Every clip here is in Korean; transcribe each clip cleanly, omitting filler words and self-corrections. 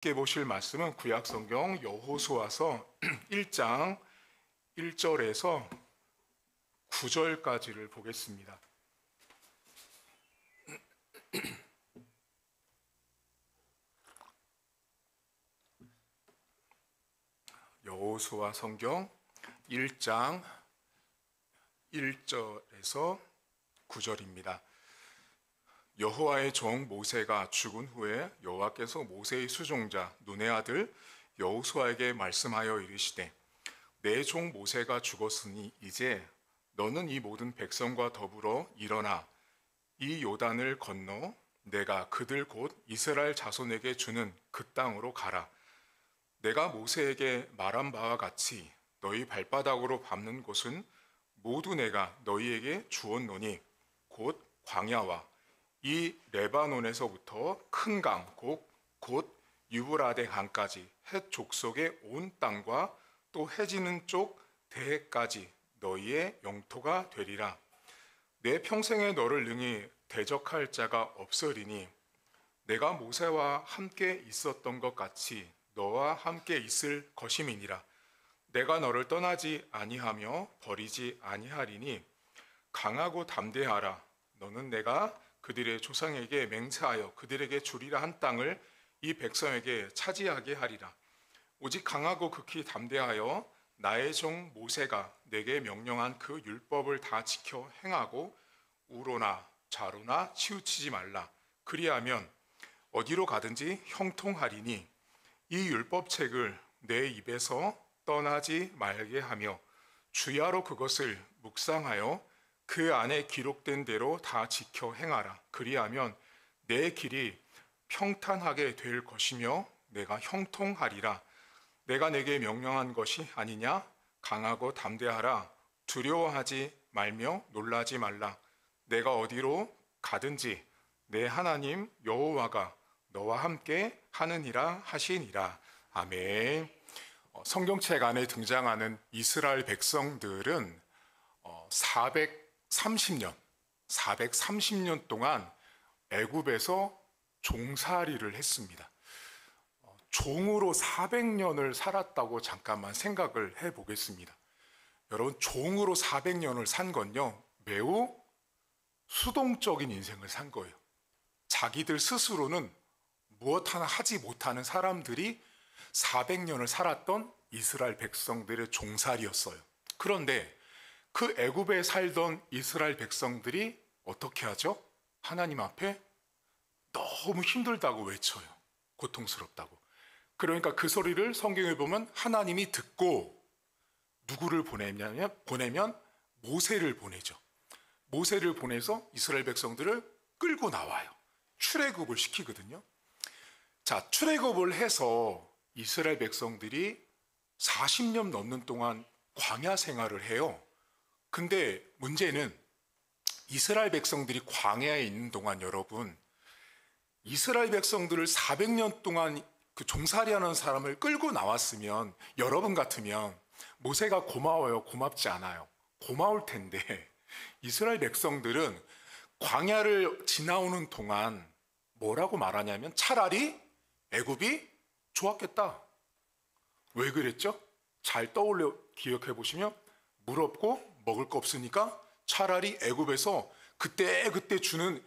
함께 보실 말씀은 구약성경 여호수아서 1장 1절에서 9절까지를 보겠습니다. 여호수아 성경 1장 1절에서 9절입니다. 여호와의 종 모세가 죽은 후에 여호와께서 모세의 수종자 눈의 아들 여호수아에게 말씀하여 이르시되 내 종 모세가 죽었으니 이제 너는 이 모든 백성과 더불어 일어나 이 요단을 건너 내가 그들 곧 이스라엘 자손에게 주는 그 땅으로 가라. 내가 모세에게 말한 바와 같이 너희 발바닥으로 밟는 곳은 모두 내가 너희에게 주었노니 곧 광야와 이 레바논에서부터 큰 강, 곧 유브라데 강까지 헷 족속의 온 땅과 또 해지는 쪽 대해까지 너희의 영토가 되리라. 내 평생에 너를 능히 대적할 자가 없으리니 내가 모세와 함께 있었던 것 같이 너와 함께 있을 것임이니라. 내가 너를 떠나지 아니하며 버리지 아니하리니 강하고 담대하라. 너는 내가 그들의 조상에게 맹세하여 그들에게 주리라 한 땅을 이 백성에게 차지하게 하리라. 오직 강하고 극히 담대하여 나의 종 모세가 내게 명령한 그 율법을 다 지켜 행하고 우로나 좌로나 치우치지 말라. 그리하면 어디로 가든지 형통하리니 이 율법책을 내 입에서 떠나지 말게 하며 주야로 그것을 묵상하여 그 안에 기록된 대로 다 지켜 행하라. 그리하면 내 길이 평탄하게 될 것이며 내가 형통하리라. 내가 내게 명령한 것이 아니냐? 강하고 담대하라. 두려워하지 말며 놀라지 말라. 내가 어디로 가든지 내 하나님 여호와가 너와 함께 하느니라 하시니라. 아멘. 성경책 안에 등장하는 이스라엘 백성들은 430년 동안 애굽에서 종살이를 했습니다. 종으로 400년을 살았다고 잠깐만 생각을 해보겠습니다. 여러분, 종으로 400년을 산 건요, 매우 수동적인 인생을 산 거예요. 자기들 스스로는 무엇 하나 하지 못하는 사람들이 400년을 살았던 이스라엘 백성들의 종살이였어요. 그런데 그 애굽에 살던 이스라엘 백성들이 어떻게 하죠? 하나님 앞에 너무 힘들다고 외쳐요. 고통스럽다고. 그러니까 그 소리를 성경에 보면 하나님이 듣고 누구를 보내면 모세를 보내죠. 모세를 보내서 이스라엘 백성들을 끌고 나와요. 출애굽을 시키거든요. 자, 출애굽을 해서 이스라엘 백성들이 40년 넘는 동안 광야 생활을 해요. 근데 문제는 이스라엘 백성들이 광야에 있는 동안 여러분, 이스라엘 백성들을 400년 동안 그 종살이하는 사람을 끌고 나왔으면 여러분 같으면 모세가 고마워요? 고맙지 않아요? 고마울 텐데 이스라엘 백성들은 광야를 지나오는 동안 뭐라고 말하냐면 차라리 애굽이 좋았겠다. 왜 그랬죠? 잘 떠올려 기억해 보시면 물 없고 먹을 거 없으니까 차라리 애굽에서 그때 주는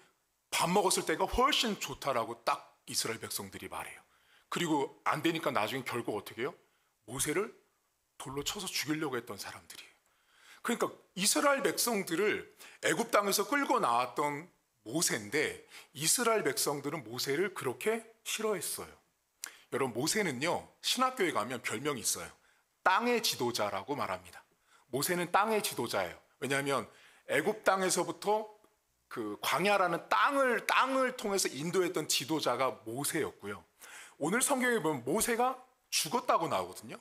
밥 먹었을 때가 훨씬 좋다라고 딱 이스라엘 백성들이 말해요. 그리고 안 되니까 나중에 결국 어떻게 해요? 모세를 돌로 쳐서 죽이려고 했던 사람들이에요. 그러니까 이스라엘 백성들을 애굽 땅에서 끌고 나왔던 모세인데 이스라엘 백성들은 모세를 그렇게 싫어했어요. 여러분, 모세는요, 신학교에 가면 별명이 있어요. 땅의 지도자라고 말합니다. 모세는 땅의 지도자예요. 왜냐하면 애굽 땅에서부터 그 광야라는 땅을 통해서 인도했던 지도자가 모세였고요. 오늘 성경에 보면 모세가 죽었다고 나오거든요.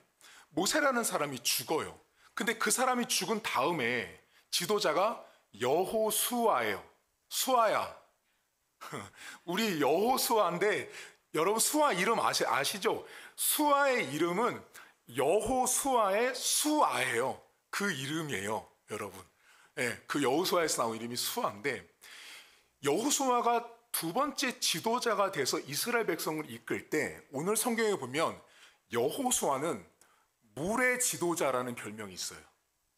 모세라는 사람이 죽어요. 근데 그 사람이 죽은 다음에 지도자가 여호수아예요. 수아야. 우리 여호수아인데 여러분, 수아 이름 아시죠? 수아의 이름은 여호수아의 수아예요. 그 이름이에요, 여러분. 그 여호수아에서 나온 이름이 수아인데 여호수아가 두 번째 지도자가 돼서 이스라엘 백성을 이끌 때 오늘 성경에 보면 여호수아는 물의 지도자라는 별명이 있어요.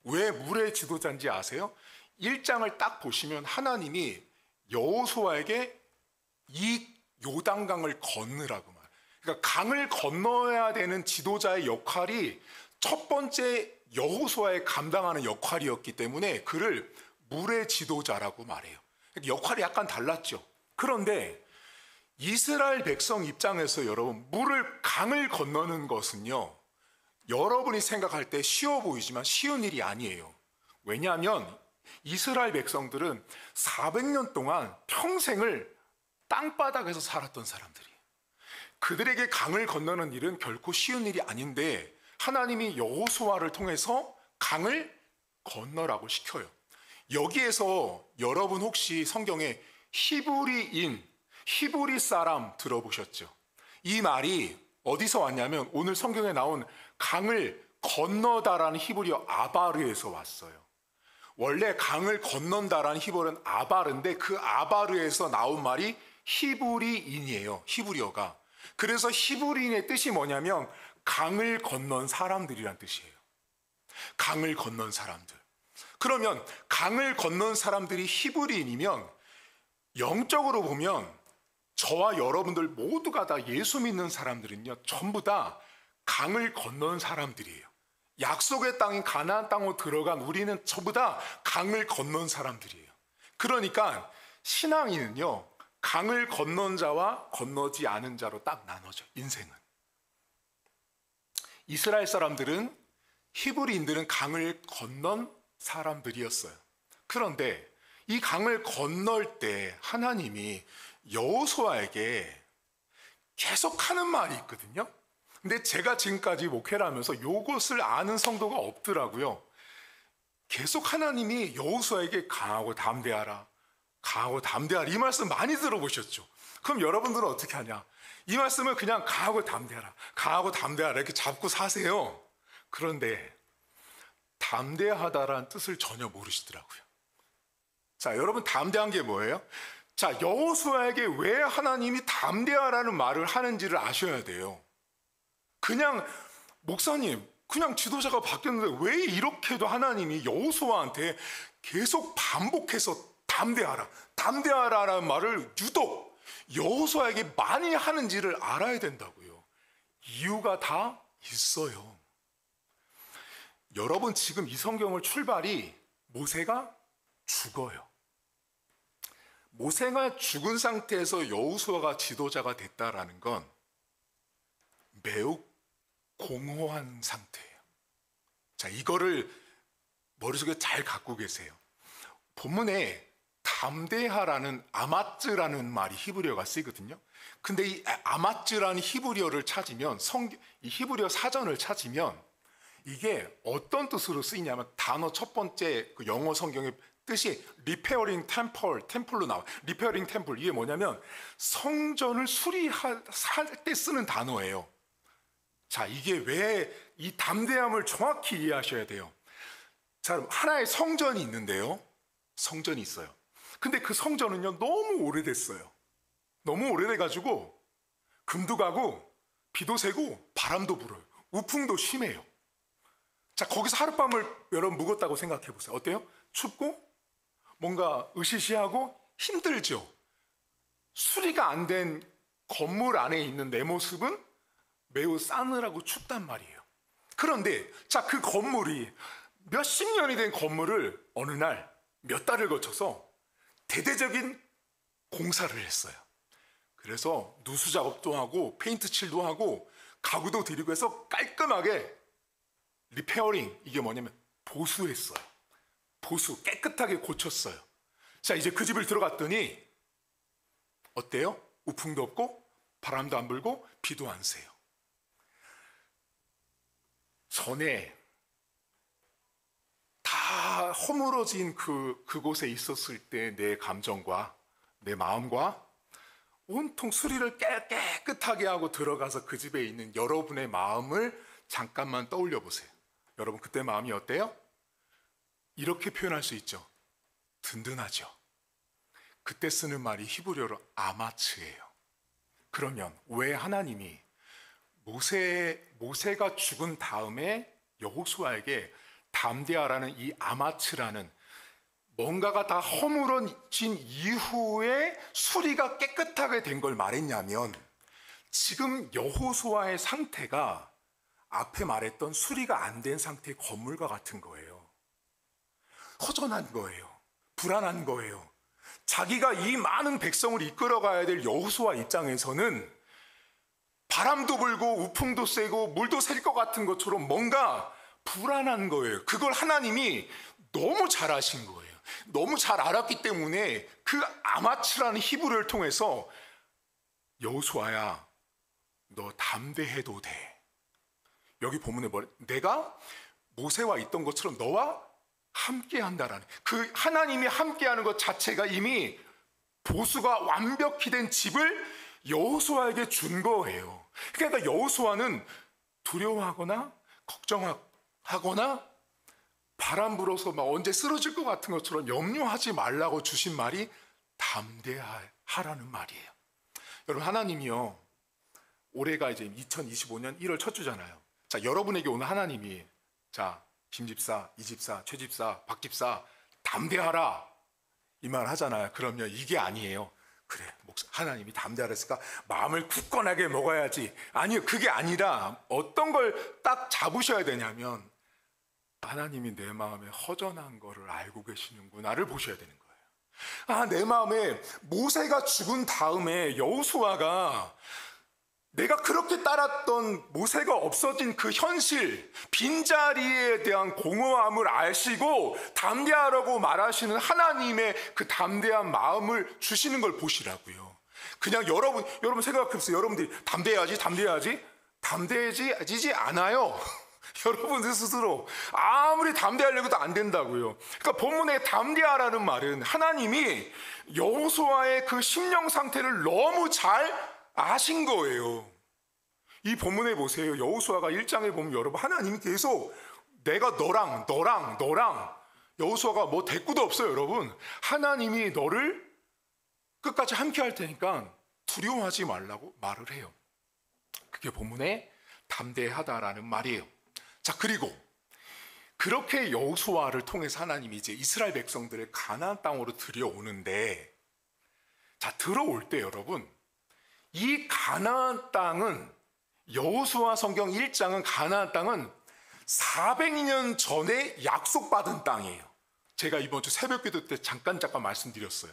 왜 물의 지도자인지 아세요? 1장을 딱 보시면 하나님이 여호수아에게 이 요단강을 건너라고 말해요. 그러니까 강을 건너야 되는 지도자의 역할이 첫 번째 여호수아에 감당하는 역할이었기 때문에 그를 물의 지도자라고 말해요. 역할이 약간 달랐죠. 그런데 이스라엘 백성 입장에서 여러분, 강을 건너는 것은요, 여러분이 생각할 때 쉬워 보이지만 쉬운 일이 아니에요. 왜냐하면 이스라엘 백성들은 400년 동안 평생을 땅바닥에서 살았던 사람들이에요. 그들에게 강을 건너는 일은 결코 쉬운 일이 아닌데 하나님이 여호수아를 통해서 강을 건너라고 시켜요. 여기에서 여러분 혹시 성경에 히브리 사람 들어보셨죠? 이 말이 어디서 왔냐면 오늘 성경에 나온 강을 건너다라는 히브리어 아바르에서 왔어요. 원래 강을 건넌다라는 히브리어는 아바르인데 그 아바르에서 나온 말이 히브리인이에요. 히브리어가. 그래서 히브리인의 뜻이 뭐냐면 강을 건넌 사람들이란 뜻이에요. 강을 건넌 사람들. 그러면 강을 건넌 사람들이 히브리인이면 영적으로 보면 저와 여러분들 모두가 다 예수 믿는 사람들은요, 전부 다 강을 건넌 사람들이에요. 약속의 땅인 가나안 땅으로 들어간 우리는 전부 다 강을 건넌 사람들이에요. 그러니까 신앙인은요, 강을 건넌 자와 건너지 않은 자로 딱 나눠져, 인생은. 이스라엘 사람들은, 히브리인들은 강을 건넌 사람들이었어요. 그런데 이 강을 건널 때 하나님이 여호수아에게 계속 하는 말이 있거든요. 근데 제가 지금까지 목회를 하면서 이것을 아는 성도가 없더라고요. 계속 하나님이 여호수아에게 강하고 담대하라, 강하고 담대하라, 이 말씀 많이 들어보셨죠? 그럼 여러분들은 어떻게 하냐? 이 말씀을 그냥 강하고 담대하라, 강하고 담대하라 이렇게 잡고 사세요. 그런데 담대하다라는 뜻을 전혀 모르시더라고요. 자, 여러분, 담대한 게 뭐예요? 자, 여호수아에게 왜 하나님이 담대하라는 말을 하는지를 아셔야 돼요. 그냥 목사님, 그냥 지도자가 바뀌었는데 왜 이렇게도 하나님이 여호수아한테 계속 반복해서 담대하라, 담대하라라는 말을 유독 여호수아에게 많이 하는지를 알아야 된다고요. 이유가 다 있어요. 여러분, 지금 이 성경을 출발이 모세가 죽어요. 모세가 죽은 상태에서 여호수아가 지도자가 됐다라는 건 매우 공허한 상태예요. 자, 이거를 머릿속에 잘 갖고 계세요. 본문에 담대하라는 아마츠라는 말이 히브리어가 쓰이거든요. 근데 이 아마츠라는 히브리어를 찾으면, 이 히브리어 사전을 찾으면 이게 어떤 뜻으로 쓰이냐면 단어 첫 번째 그 영어 성경의 뜻이 리페어링 템플로 나와요. 리페어링 템플, 이게 뭐냐면 성전을 수리할 때 쓰는 단어예요. 자, 이게 왜 이 담대함을 정확히 이해하셔야 돼요. 자, 하나의 성전이 있는데요. 성전이 있어요. 근데 그 성전은요, 너무 오래됐어요. 너무 오래돼가지고 금도 가고 비도 새고 바람도 불어요. 우풍도 심해요. 자, 거기서 하룻밤을 여러분 묵었다고 생각해 보세요. 어때요? 춥고 뭔가 으시시하고 힘들죠. 수리가 안 된 건물 안에 있는 내 모습은 매우 싸늘하고 춥단 말이에요. 그런데 자, 그 건물이 몇십 년이 된 건물을 어느 날 몇 달을 거쳐서 대대적인 공사를 했어요. 그래서 누수 작업도 하고 페인트 칠도 하고 가구도 들이고 해서 깔끔하게 리페어링, 이게 뭐냐면 보수했어요. 보수, 깨끗하게 고쳤어요. 자, 이제 그 집을 들어갔더니 어때요? 우풍도 없고 바람도 안 불고 비도 안 새요. 전에 다 허물어진 그곳에 있었을 때 내 감정과 내 마음과 온통 수리를 깨끗하게 하고 들어가서 그 집에 있는 여러분의 마음을 잠깐만 떠올려 보세요. 여러분, 그때 마음이 어때요? 이렇게 표현할 수 있죠. 든든하죠. 그때 쓰는 말이 히브리어로 아마츠예요. 그러면 왜 하나님이 모세가 죽은 다음에 여호수아에게 담대하라는 이 아마츠라는 뭔가가 다 허물어진 이후에 수리가 깨끗하게 된 걸 말했냐면, 지금 여호수아의 상태가 앞에 말했던 수리가 안 된 상태의 건물과 같은 거예요. 허전한 거예요. 불안한 거예요. 자기가 이 많은 백성을 이끌어가야 될 여호수아 입장에서는 바람도 불고 우풍도 세고 물도 셀 것 같은 것처럼 뭔가 불안한 거예요. 그걸 하나님이 너무 잘 아신 거예요. 너무 잘 알았기 때문에 그 아마츠라는 히브리어를 통해서 여호수아야, 너 담대해도 돼. 여기 본문에 내가 모세와 있던 것처럼 너와 함께 한다라는, 그 하나님이 함께하는 것 자체가 이미 보수가 완벽히 된 집을 여호수아에게 준 거예요. 그러니까 여호수아는 두려워하거나 걱정하거나 바람 불어서 막 언제 쓰러질 것 같은 것처럼 염려하지 말라고 주신 말이 담대하라는 말이에요. 여러분, 하나님이요, 올해가 이제 2025년 1월 첫 주잖아요. 자, 여러분에게 오늘 하나님이, 자, 김 집사, 이 집사, 최 집사, 박 집사 담대하라 이 말 하잖아요. 그러면 이게 아니에요. 그래, 하나님이 담대하라 했으니까 마음을 굳건하게 먹어야지. 아니요, 그게 아니라 어떤 걸 딱 잡으셔야 되냐면, 하나님이 내 마음에 허전한 거를 알고 계시는구나를 보셔야 되는 거예요. 아, 내 마음에 모세가 죽은 다음에 여호수아가 내가 그렇게 따랐던 모세가 없어진 그 현실, 빈자리에 대한 공허함을 아시고 담대하라고 말하시는 하나님의 그 담대한 마음을 주시는 걸 보시라고요. 그냥 여러분 생각해보세요. 여러분들이 담대해지지 않아요. 여러분들 스스로 아무리 담대하려고 해도 안 된다고요. 그러니까 본문에 담대하라는 말은 하나님이 여호수아의 그 심령 상태를 너무 잘 아신 거예요. 이 본문에 보세요. 여호수아가 1장에 보면 여러분, 하나님이 계속 내가 너랑 여호수아가 뭐 대꾸도 없어요. 여러분, 하나님이 너를 끝까지 함께 할 테니까 두려워하지 말라고 말을 해요. 그게 본문에 담대하다라는 말이에요. 자, 그리고 그렇게 여호수아를 통해서 하나님이 이제 이스라엘 백성들을 가나안 땅으로 들여오는데, 자, 들어올 때 여러분, 이 가나안 땅은, 여호수아 성경 1장은 가나안 땅은 400년 전에 약속받은 땅이에요. 제가 이번 주 새벽기도 때 잠깐 말씀드렸어요.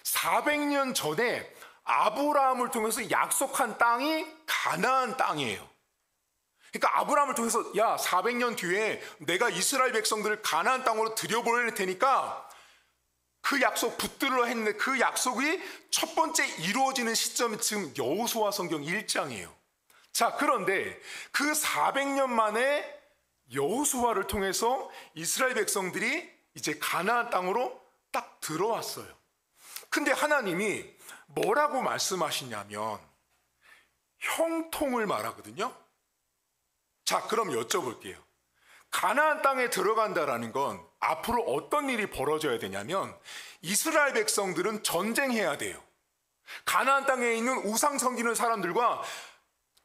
400년 전에 아브라함을 통해서 약속한 땅이 가나안 땅이에요. 그러니까 아브라함을 통해서, 야, 400년 뒤에 내가 이스라엘 백성들을 가나안 땅으로 들여보낼 테니까 그 약속 붙들러 했는데, 그 약속이 첫 번째 이루어지는 시점이 지금 여호수아 성경 1장이에요. 자, 그런데 그 400년 만에 여호수아를 통해서 이스라엘 백성들이 이제 가나안 땅으로 딱 들어왔어요. 근데 하나님이 뭐라고 말씀하시냐면 형통을 말하거든요. 자, 그럼 여쭤볼게요. 가나안 땅에 들어간다라는 건 앞으로 어떤 일이 벌어져야 되냐면, 이스라엘 백성들은 전쟁해야 돼요. 가나안 땅에 있는 우상 섬기는 사람들과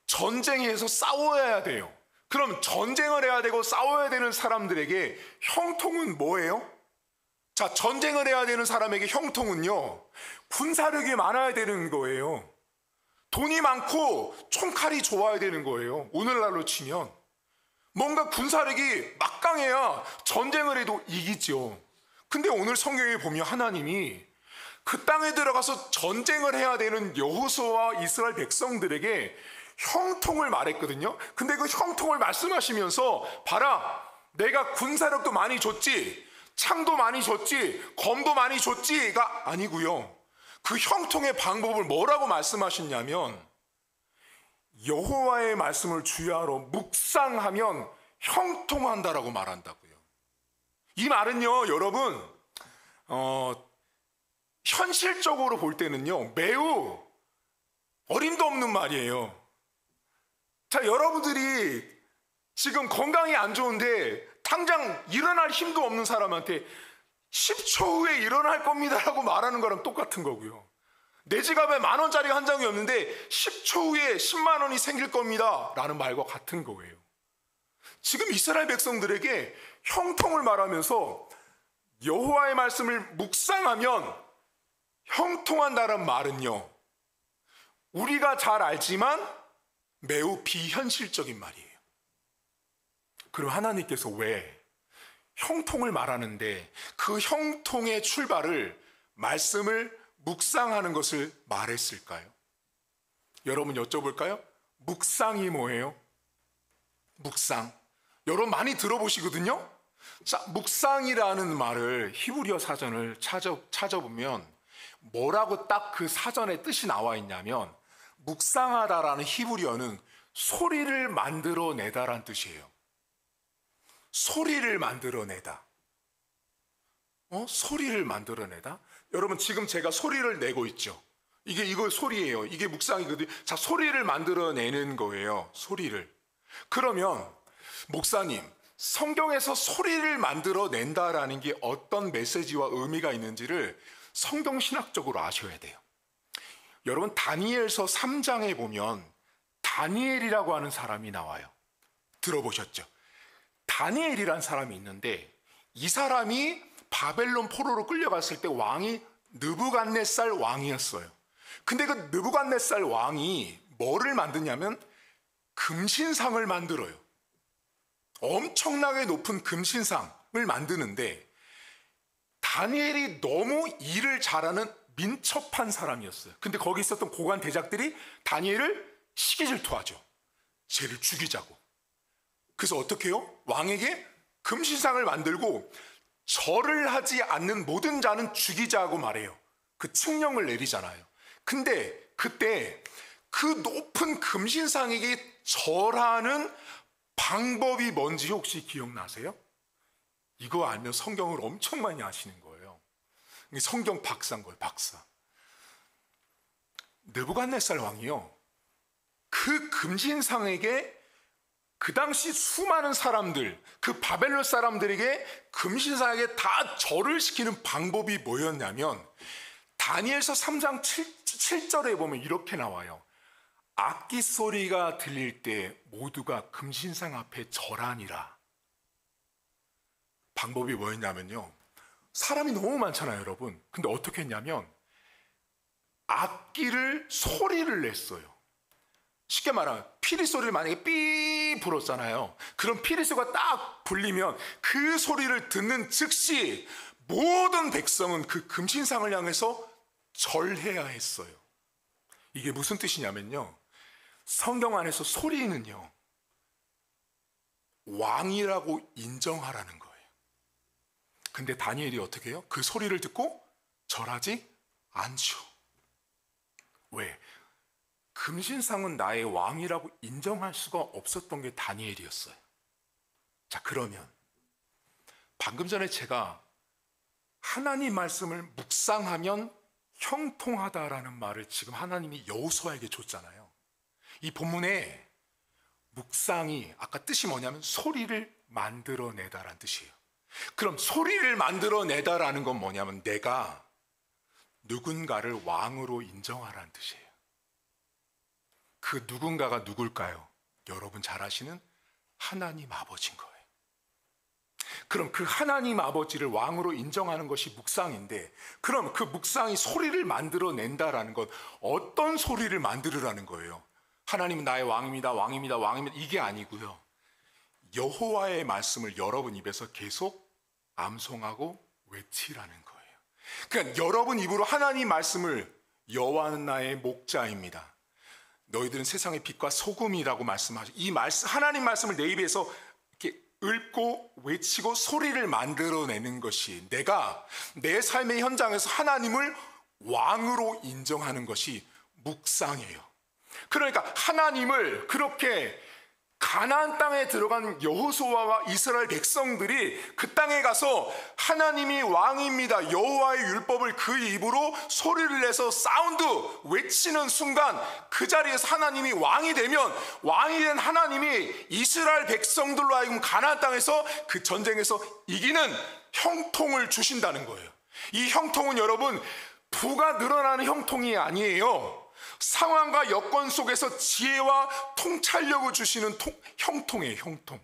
전쟁해서 싸워야 돼요. 그럼 전쟁을 해야 되고 싸워야 되는 사람들에게 형통은 뭐예요? 자, 전쟁을 해야 되는 사람에게 형통은요, 군사력이 많아야 되는 거예요. 돈이 많고 총칼이 좋아야 되는 거예요. 오늘날로 치면 뭔가 군사력이 막강해야 전쟁을 해도 이기죠. 근데 오늘 성경에 보면 하나님이 그 땅에 들어가서 전쟁을 해야 되는 여호수아와 이스라엘 백성들에게 형통을 말했거든요. 근데 그 형통을 말씀하시면서, 봐라, 내가 군사력도 많이 줬지, 창도 많이 줬지, 검도 많이 줬지가 아니고요. 그 형통의 방법을 뭐라고 말씀하셨냐면, 여호와의 말씀을 주야로 묵상하면 형통한다라고 말한다고요. 이 말은요, 여러분, 현실적으로 볼 때는요, 매우 어림도 없는 말이에요. 자, 여러분들이 지금 건강이 안 좋은데 당장 일어날 힘도 없는 사람한테 10초 후에 일어날 겁니다라고 말하는 거랑 똑같은 거고요. 내 지갑에 10,000원짜리 한 장이 없는데 10초 후에 10만 원이 생길 겁니다 라는 말과 같은 거예요. 지금 이스라엘 백성들에게 형통을 말하면서 여호와의 말씀을 묵상하면 형통한다는 말은요, 우리가 잘 알지만 매우 비현실적인 말이에요. 그럼 하나님께서 왜 형통을 말하는데 그 형통의 출발을 말씀을 묵상하는 것을 말했을까요? 여러분 여쭤볼까요? 묵상이 뭐예요? 묵상. 여러분 많이 들어보시거든요? 자, 묵상이라는 말을 히브리어 사전을 찾아보면 뭐라고 딱 그 사전에 뜻이 나와 있냐면, 묵상하다라는 히브리어는 소리를 만들어내다라는 뜻이에요. 소리를 만들어내다. 소리를 만들어내다? 여러분 지금 제가 소리를 내고 있죠. 이거 소리예요. 이게 묵상이거든요. 자, 소리를 만들어내는 거예요. 소리를. 그러면 목사님, 성경에서 소리를 만들어낸다라는 게 어떤 메시지와 의미가 있는지를 성경신학적으로 아셔야 돼요. 여러분 다니엘서 3장에 보면 다니엘이라고 하는 사람이 나와요. 들어보셨죠? 다니엘이란 사람이 있는데 이 사람이 바벨론 포로로 끌려갔을 때 왕이 느부갓네살 왕이었어요. 근데 그 느부갓네살 왕이 뭐를 만드냐면 금신상을 만들어요. 엄청나게 높은 금신상을 만드는데 다니엘이 너무 일을 잘하는 민첩한 사람이었어요. 근데 거기 있었던 고관 대작들이 다니엘을 시기질투하죠. 쟤를 죽이자고. 그래서 어떻게 해요? 왕에게 금신상을 만들고 절을 하지 않는 모든 자는 죽이자고 말해요. 그 칙령을 내리잖아요. 근데 그때 그 높은 금신상에게 절하는 방법이 뭔지 혹시 기억나세요? 이거 알면 성경을 엄청 많이 아시는 거예요. 성경 박사인 거예요, 박사. 느부갓네살 왕이요, 그 금신상에게 그 당시 수많은 사람들, 그 바벨론 사람들에게 금신상에게 다 절을 시키는 방법이 뭐였냐면, 다니엘서 3장 7절에 보면 이렇게 나와요. 악기 소리가 들릴 때 모두가 금신상 앞에 절하니라. 방법이 뭐였냐면요, 사람이 너무 많잖아요, 여러분. 근데 어떻게 했냐면 악기를 소리를 냈어요. 쉽게 말하면 피리 소리를 만약에 삐 불었잖아요. 그럼 피리 소리가 딱 불리면 그 소리를 듣는 즉시 모든 백성은 그 금신상을 향해서 절해야 했어요. 이게 무슨 뜻이냐면요, 성경 안에서 소리는요, 왕이라고 인정하라는 거예요. 근데 다니엘이 어떻게 해요? 그 소리를 듣고 절하지 않죠. 왜? 금신상은 나의 왕이라고 인정할 수가 없었던 게 다니엘이었어요. 자, 그러면 방금 전에 제가 하나님 말씀을 묵상하면 형통하다라는 말을 지금 하나님이 여호수아에게 줬잖아요. 이 본문에 묵상이 아까 뜻이 뭐냐면 소리를 만들어내다라는 뜻이에요. 그럼 소리를 만들어내다라는 건 뭐냐면 내가 누군가를 왕으로 인정하라는 뜻이에요. 그 누군가가 누굴까요? 여러분 잘 아시는 하나님 아버지인 거예요. 그럼 그 하나님 아버지를 왕으로 인정하는 것이 묵상인데, 그럼 그 묵상이 소리를 만들어낸다라는 건 어떤 소리를 만들으라는 거예요? 하나님은 나의 왕입니다, 왕입니다, 왕입니다, 이게 아니고요, 여호와의 말씀을 여러분 입에서 계속 암송하고 외치라는 거예요. 그러니까 여러분 입으로 하나님 말씀을 여호와는 나의 목자입니다, 너희들은 세상의 빛과 소금이라고 말씀하죠. 이 말씀, 하나님 말씀을 내 입에서 이렇게 읊고 외치고 소리를 만들어내는 것이 내가 내 삶의 현장에서 하나님을 왕으로 인정하는 것이 묵상이에요. 그러니까 하나님을 그렇게 가나안 땅에 들어간 여호수아와 이스라엘 백성들이 그 땅에 가서 하나님이 왕입니다, 여호와의 율법을 그 입으로 소리를 내서 사운드 외치는 순간, 그 자리에서 하나님이 왕이 되면, 왕이 된 하나님이 이스라엘 백성들로 하여금 가나안 땅에서 그 전쟁에서 이기는 형통을 주신다는 거예요. 이 형통은 여러분, 부가 늘어나는 형통이 아니에요. 상황과 여건 속에서 지혜와 통찰력을 주시는 형통이에요, 형통.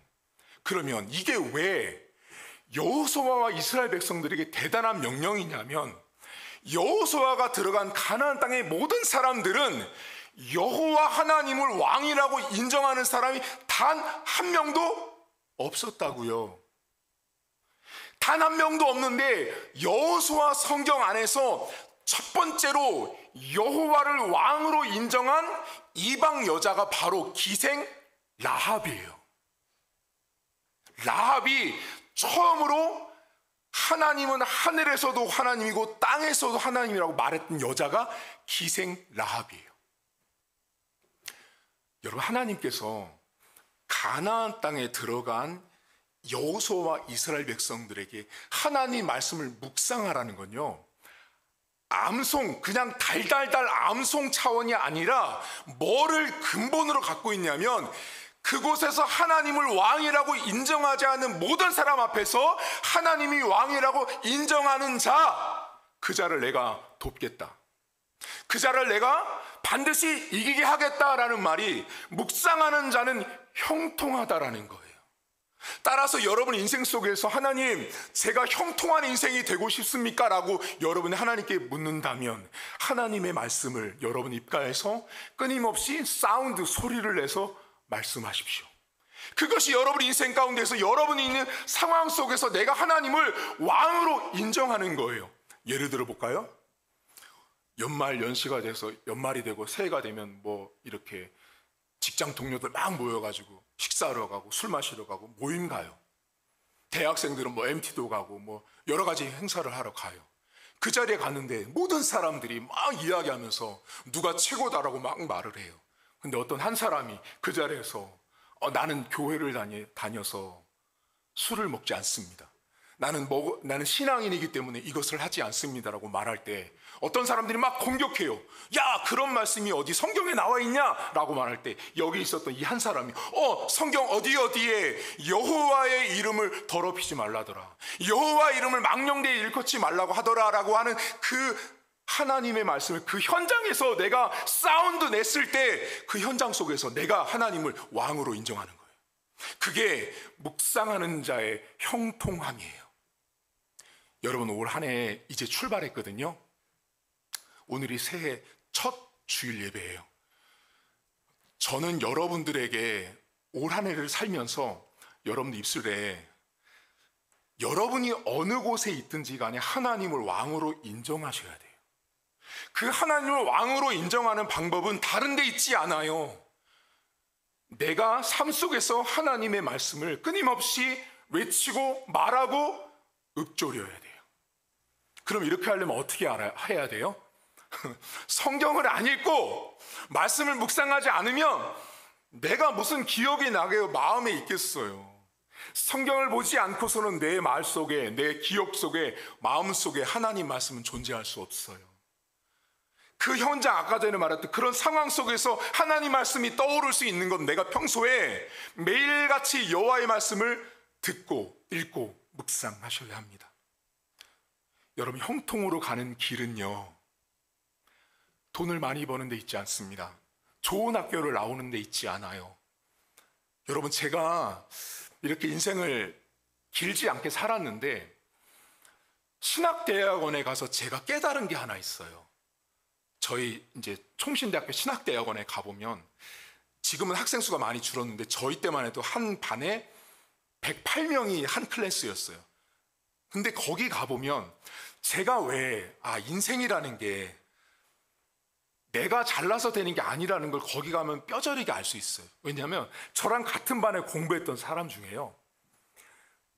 그러면 이게 왜 여호수아와 이스라엘 백성들에게 대단한 명령이냐면, 여호수아가 들어간 가나안 땅의 모든 사람들은 여호와 하나님을 왕이라고 인정하는 사람이 단 한 명도 없었다고요. 단 한 명도 없는데 여호수아 성경 안에서 첫 번째로 여호와를 왕으로 인정한 이방 여자가 바로 기생 라합이에요. 라합이 처음으로 하나님은 하늘에서도 하나님이고 땅에서도 하나님이라고 말했던 여자가 기생 라합이에요. 여러분, 하나님께서 가나안 땅에 들어간 여호수아와 이스라엘 백성들에게 하나님 말씀을 묵상하라는 건요, 암송, 그냥 달달달 암송 차원이 아니라 뭐를 근본으로 갖고 있냐면, 그곳에서 하나님을 왕이라고 인정하지 않는 모든 사람 앞에서 하나님이 왕이라고 인정하는 자, 그 자를 내가 돕겠다, 그 자를 내가 반드시 이기게 하겠다라는 말이, 묵상하는 자는 형통하다라는 거예요. 따라서 여러분 인생 속에서 하나님, 제가 형통한 인생이 되고 싶습니까? 라고 여러분이 하나님께 묻는다면, 하나님의 말씀을 여러분 입가에서 끊임없이 사운드, 소리를 내서 말씀하십시오. 그것이 여러분 인생 가운데서 여러분이 있는 상황 속에서 내가 하나님을 왕으로 인정하는 거예요. 예를 들어 볼까요? 연말 연시가 돼서, 연말이 되고 새해가 되면 뭐 이렇게 직장 동료들 막 모여가지고 식사하러 가고 술 마시러 가고 모임 가요. 대학생들은 뭐 MT도 가고 뭐 여러 가지 행사를 하러 가요. 그 자리에 갔는데 모든 사람들이 막 이야기하면서 누가 최고다라고 막 말을 해요. 근데 어떤 한 사람이 그 자리에서 나는 교회를 다녀서 술을 먹지 않습니다, 나는 신앙인이기 때문에 이것을 하지 않습니다라고 말할 때, 어떤 사람들이 막 공격해요. 야, 그런 말씀이 어디 성경에 나와 있냐? 라고 말할 때, 여기 있었던 이 한 사람이 성경 어디에 여호와의 이름을 더럽히지 말라더라, 여호와 이름을 망령되이 일컫지 말라고 하더라 라고 하는 그 하나님의 말씀을 그 현장에서 내가 사운드 냈을 때, 그 현장 속에서 내가 하나님을 왕으로 인정하는 거예요. 그게 묵상하는 자의 형통함이에요. 여러분, 올 한 해 이제 출발했거든요. 오늘이 새해 첫 주일 예배예요. 저는 여러분들에게 올 한 해를 살면서 여러분 입술에, 여러분이 어느 곳에 있든지 간에 하나님을 왕으로 인정하셔야 돼요. 그 하나님을 왕으로 인정하는 방법은 다른 데 있지 않아요. 내가 삶 속에서 하나님의 말씀을 끊임없이 외치고 말하고 읊조려야 돼요. 그럼 이렇게 하려면 어떻게 해야 돼요? 성경을 안 읽고 말씀을 묵상하지 않으면 내가 무슨 기억이 나게요, 마음에 있겠어요. 성경을 보지 않고서는 내 말 속에, 내 기억 속에, 마음 속에 하나님 말씀은 존재할 수 없어요. 그 현장, 아까 전에 말했던 그런 상황 속에서 하나님 말씀이 떠오를 수 있는 건, 내가 평소에 매일같이 여호와의 말씀을 듣고 읽고 묵상하셔야 합니다. 여러분, 형통으로 가는 길은요, 돈을 많이 버는 데 있지 않습니다. 좋은 학교를 나오는 데 있지 않아요. 여러분, 제가 이렇게 인생을 길지 않게 살았는데 신학대학원에 가서 제가 깨달은 게 하나 있어요. 저희 이제 총신대학교 신학대학원에 가보면, 지금은 학생 수가 많이 줄었는데 저희 때만 해도 한 반에 108명이 한 클래스였어요. 근데 거기 가보면 제가 왜 인생이라는 게 내가 잘나서 되는 게 아니라는 걸 거기 가면 뼈저리게 알 수 있어요. 왜냐하면 저랑 같은 반에 공부했던 사람 중에요,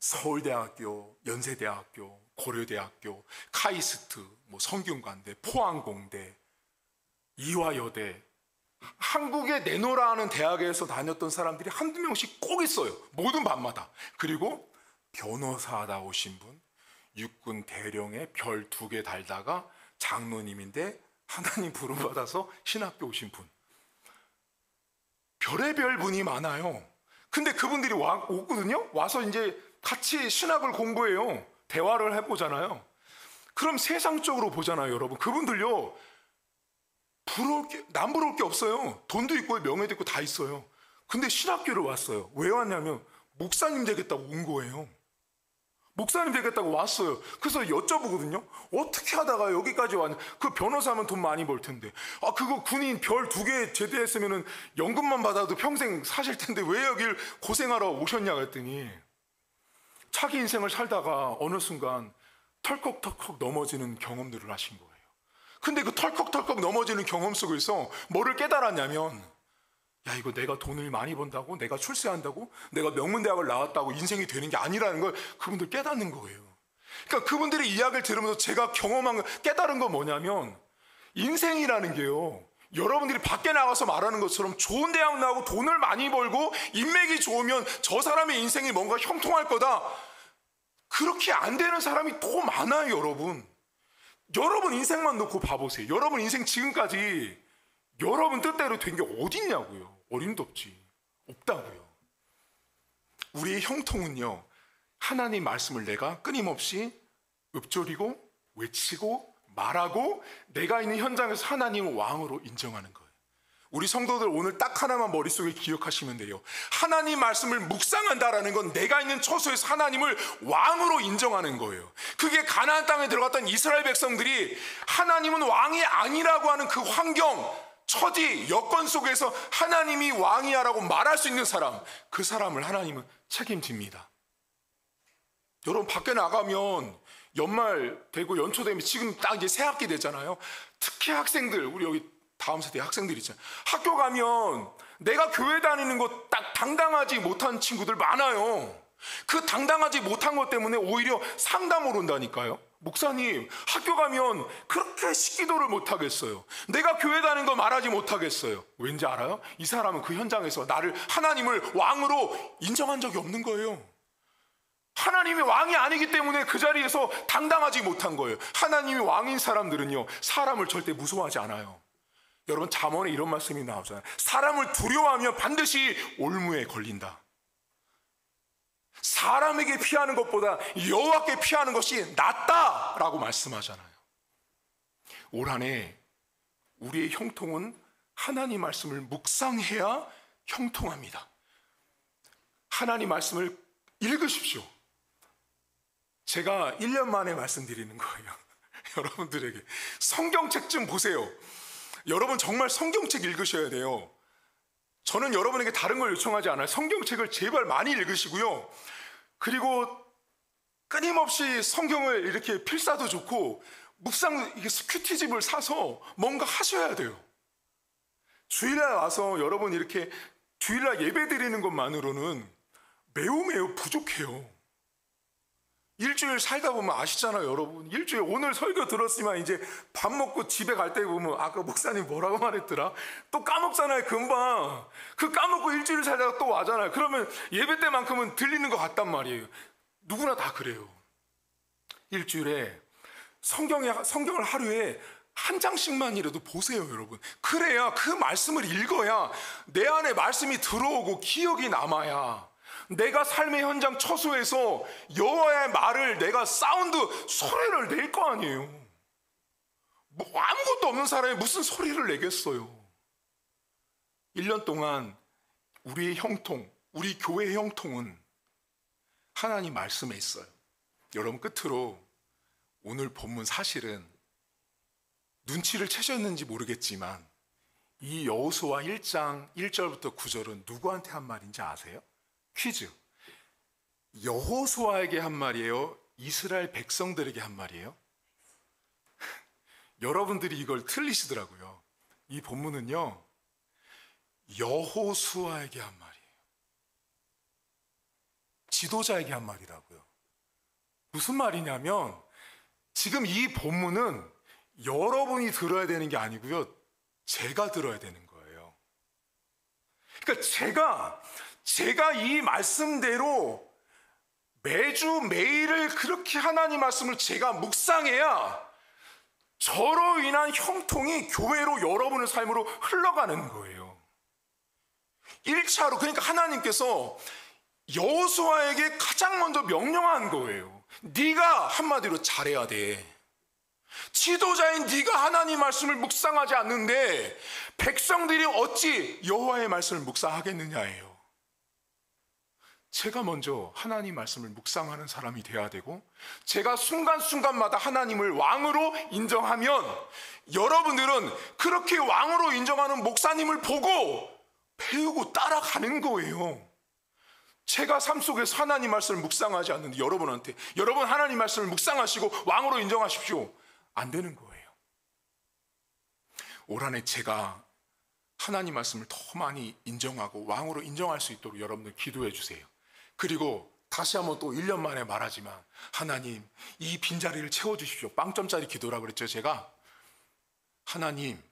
서울대학교, 연세대학교, 고려대학교, 카이스트, 성균관대, 포항공대, 이화여대, 한국의 내노라 하는 대학에서 다녔던 사람들이 한두 명씩 꼭 있어요. 모든 밤마다. 그리고 변호사하다 오신 분, 육군 대령에 별 2개 달다가 장로님인데 하나님 부름받아서 신학교 오신 분. 별의별 분이 많아요. 근데 그분들이 오거든요. 와서 이제 같이 신학을 공부해요. 대화를 해보잖아요. 그럼 세상적으로 보잖아요, 여러분. 그분들요, 남부러울 게 없어요. 돈도 있고 명예도 있고 다 있어요. 근데 신학교를 왔어요. 왜 왔냐면 목사님 되겠다고 온 거예요. 목사님 되겠다고 왔어요. 그래서 여쭤보거든요. 어떻게 하다가 여기까지 왔냐. 그 변호사면 돈 많이 벌 텐데. 아, 그거 군인 별 2개 제대했으면 연금만 받아도 평생 사실 텐데 왜 여길 고생하러 오셨냐고 했더니 자기 인생을 살다가 어느 순간 털컥털컥 넘어지는 경험들을 하신 거예요. 근데 그 털컥털컥 넘어지는 경험 속에서 뭐를 깨달았냐면, 야, 이거 내가 돈을 많이 번다고, 내가 출세한다고, 내가 명문대학을 나왔다고 인생이 되는 게 아니라는 걸 그분들 깨닫는 거예요. 그러니까 그분들의 이야기를 들으면서 제가 경험한 거, 깨달은 건 뭐냐면, 인생이라는 게요, 여러분들이 밖에 나가서 말하는 것처럼 좋은 대학 나오고 돈을 많이 벌고 인맥이 좋으면 저 사람의 인생이 뭔가 형통할 거다. 그렇게 안 되는 사람이 더 많아요, 여러분. 여러분 인생만 놓고 봐보세요. 여러분 인생 지금까지 여러분 뜻대로 된 게 어딨냐고요. 어림도 없지. 없다고요. 우리의 형통은요, 하나님 말씀을 내가 끊임없이 읊조리고 외치고 말하고 내가 있는 현장에서 하나님을 왕으로 인정하는 거예요. 우리 성도들 오늘 딱 하나만 머릿속에 기억하시면 돼요. 하나님 말씀을 묵상한다라는 건 내가 있는 처소에서 하나님을 왕으로 인정하는 거예요. 그게 가나안 땅에 들어갔던 이스라엘 백성들이 하나님은 왕이 아니라고 하는 그 환경, 처지, 여건 속에서 하나님이 왕이야라고 말할 수 있는 사람, 그 사람을 하나님은 책임집니다. 여러분 밖에 나가면 연말 되고 연초 되면 지금 딱 이제 새학기 되잖아요. 특히 학생들, 우리 여기 다음 세대 학생들 있잖아요. 학교 가면 내가 교회 다니는 거 딱 당당하지 못한 친구들 많아요. 그 당당하지 못한 것 때문에 오히려 상담을 온다니까요. 목사님, 학교 가면 그렇게 식기도를 못하겠어요. 내가 교회 다니는 거 말하지 못하겠어요. 왠지 알아요? 이 사람은 그 현장에서 나를, 하나님을 왕으로 인정한 적이 없는 거예요. 하나님이 왕이 아니기 때문에 그 자리에서 당당하지 못한 거예요. 하나님이 왕인 사람들은요, 사람을 절대 무서워하지 않아요. 여러분 잠언에 이런 말씀이 나오잖아요. 사람을 두려워하면 반드시 올무에 걸린다. 사람에게 피하는 것보다 여호와께 피하는 것이 낫다라고 말씀하잖아요. 올 한 해 우리의 형통은 하나님 말씀을 묵상해야 형통합니다. 하나님 말씀을 읽으십시오. 제가 1년 만에 말씀드리는 거예요. 여러분들에게 성경책 좀 보세요. 여러분 정말 성경책 읽으셔야 돼요. 저는 여러분에게 다른 걸 요청하지 않아요. 성경책을 제발 많이 읽으시고요. 그리고 끊임없이 성경을 이렇게 필사도 좋고 묵상 이게 큐티집을 사서 뭔가 하셔야 돼요. 주일날 와서 여러분 이렇게 주일날 예배 드리는 것만으로는 매우 부족해요. 일주일 살다 보면 아시잖아요, 여러분. 일주일 오늘 설교 들었지만 이제 밥 먹고 집에 갈 때 보면 아까 목사님 뭐라고 말했더라? 또 까먹잖아요, 금방. 그 까먹고 일주일 살다가 또 와잖아요. 그러면 예배 때만큼은 들리는 것 같단 말이에요. 누구나 다 그래요. 일주일에 성경을 하루에 한 장씩만이라도 보세요, 여러분. 그래야 그 말씀을 읽어야 내 안에 말씀이 들어오고 기억이 남아야 내가 삶의 현장 처소에서 여호와의 말을 내가 소리를 낼 거 아니에요. 뭐 아무것도 없는 사람이 무슨 소리를 내겠어요. 1년 동안 우리의 형통, 우리 교회의 형통은 하나님 말씀에 있어요. 여러분 끝으로 오늘 본문 사실은 눈치를 채셨는지 모르겠지만 이 여호수아 1장 1절부터 9절은 누구한테 한 말인지 아세요? 퀴즈. 여호수아에게 한 말이에요? 이스라엘 백성들에게 한 말이에요? 여러분들이 이걸 틀리시더라고요. 이 본문은요, 여호수아에게 한 말이에요. 지도자에게 한 말이라고요. 무슨 말이냐면 지금 이 본문은 여러분이 들어야 되는 게 아니고요, 제가 들어야 되는 거예요. 그러니까 제가 이 말씀대로 매주 매일을 그렇게 하나님 말씀을 제가 묵상해야 저로 인한 형통이 교회로 여러분의 삶으로 흘러가는 거예요. 1차로 그러니까 하나님께서 여호수아에게 가장 먼저 명령한 거예요. 네가 한마디로 잘해야 돼. 지도자인 네가 하나님 말씀을 묵상하지 않는데 백성들이 어찌 여호와의 말씀을 묵상하겠느냐예요. 제가 먼저 하나님 말씀을 묵상하는 사람이 돼야 되고 제가 순간순간마다 하나님을 왕으로 인정하면 여러분들은 그렇게 왕으로 인정하는 목사님을 보고 배우고 따라가는 거예요. 제가 삶 속에서 하나님 말씀을 묵상하지 않는데 여러분한테 여러분 하나님 말씀을 묵상하시고 왕으로 인정하십시오. 안 되는 거예요. 올 한 해 제가 하나님 말씀을 더 많이 인정하고 왕으로 인정할 수 있도록 여러분들 기도해 주세요. 그리고 다시 한번 또 1년 만에 말하지만 하나님 이 빈자리를 채워주십시오. 빵점짜리 기도라고 그랬죠. 제가 하나님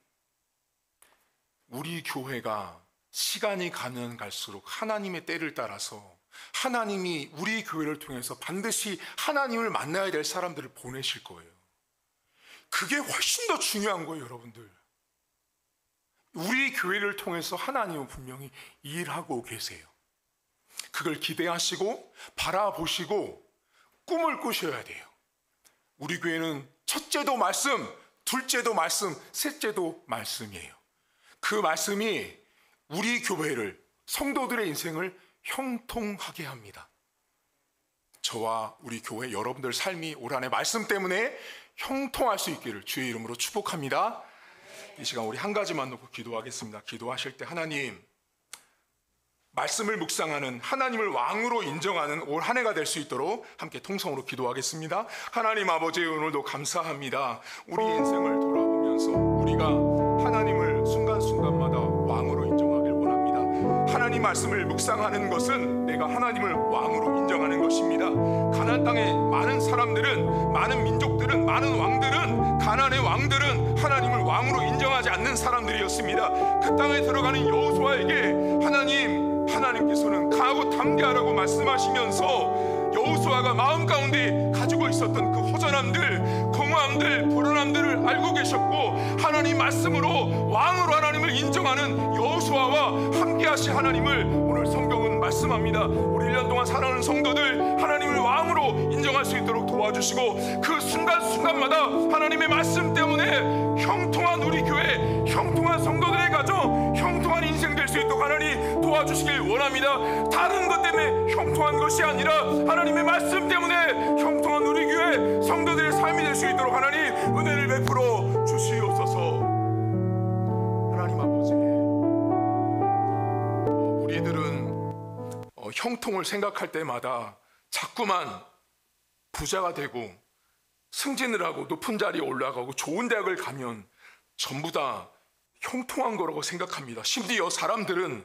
우리 교회가 시간이 가면 갈수록 하나님의 때를 따라서 하나님이 우리 교회를 통해서 반드시 하나님을 만나야 될 사람들을 보내실 거예요. 그게 훨씬 더 중요한 거예요. 여러분들 우리 교회를 통해서 하나님은 분명히 일하고 계세요. 그걸 기대하시고 바라보시고 꿈을 꾸셔야 돼요. 우리 교회는 첫째도 말씀, 둘째도 말씀, 셋째도 말씀이에요. 그 말씀이 우리 교회를 성도들의 인생을 형통하게 합니다. 저와 우리 교회 여러분들 삶이 올 한 해 말씀 때문에 형통할 수 있기를 주의 이름으로 축복합니다. 이 시간 우리 한 가지만 놓고 기도하겠습니다. 기도하실 때 하나님 말씀을 묵상하는 하나님을 왕으로 인정하는 올 한 해가 될 수 있도록 함께 통성으로 기도하겠습니다. 하나님 아버지 오늘도 감사합니다. 우리 인생을 돌아보면서 우리가 하나님을 순간순간마다 왕으로 인정하길 원합니다. 하나님 말씀을 묵상하는 것은 내가 하나님을 왕으로 인정하는 것입니다. 가나안 땅의 많은 사람들은 많은 민족들은 많은 왕들은 가나안의 왕들은 하나님을 왕으로 인정하지 않는 사람들이었습니다. 그 땅에 들어가는 여호수아에게 하나님께서는 강하고 담대하라고 말씀하시면서 여호수아가 마음 가운데 가지고 있었던 그 허전함들, 공허함들, 불안함들을 알고 계셨고 하나님 말씀으로 왕으로 하나님을 인정하는 여호수아와 함께 하신 하나님을 오늘 성경은 말씀합니다. 우리 1년 동안 살아가는 성도들 하나님을 왕으로 인정할 수 있도록 도와주시고 그 순간순간마다 하나님의 말씀 때문에 형통한 우리 교회, 형통한 성도들의 가정, 형통한 인생 될 수 있도록 하나님 도와주시길 원합니다. 다른 것 때문에 형통한 것이 아니라 하나님의 말씀 때문에 형통한 우리 교회 성도들의 삶이 될 수 있도록 하나님 은혜를 베풀어 주시옵소서. 하나님 아버지, 우리들은 형통을 생각할 때마다 자꾸만 부자가 되고 승진을 하고 높은 자리에 올라가고 좋은 대학을 가면 전부 다 형통한 거라고 생각합니다. 심지어 사람들은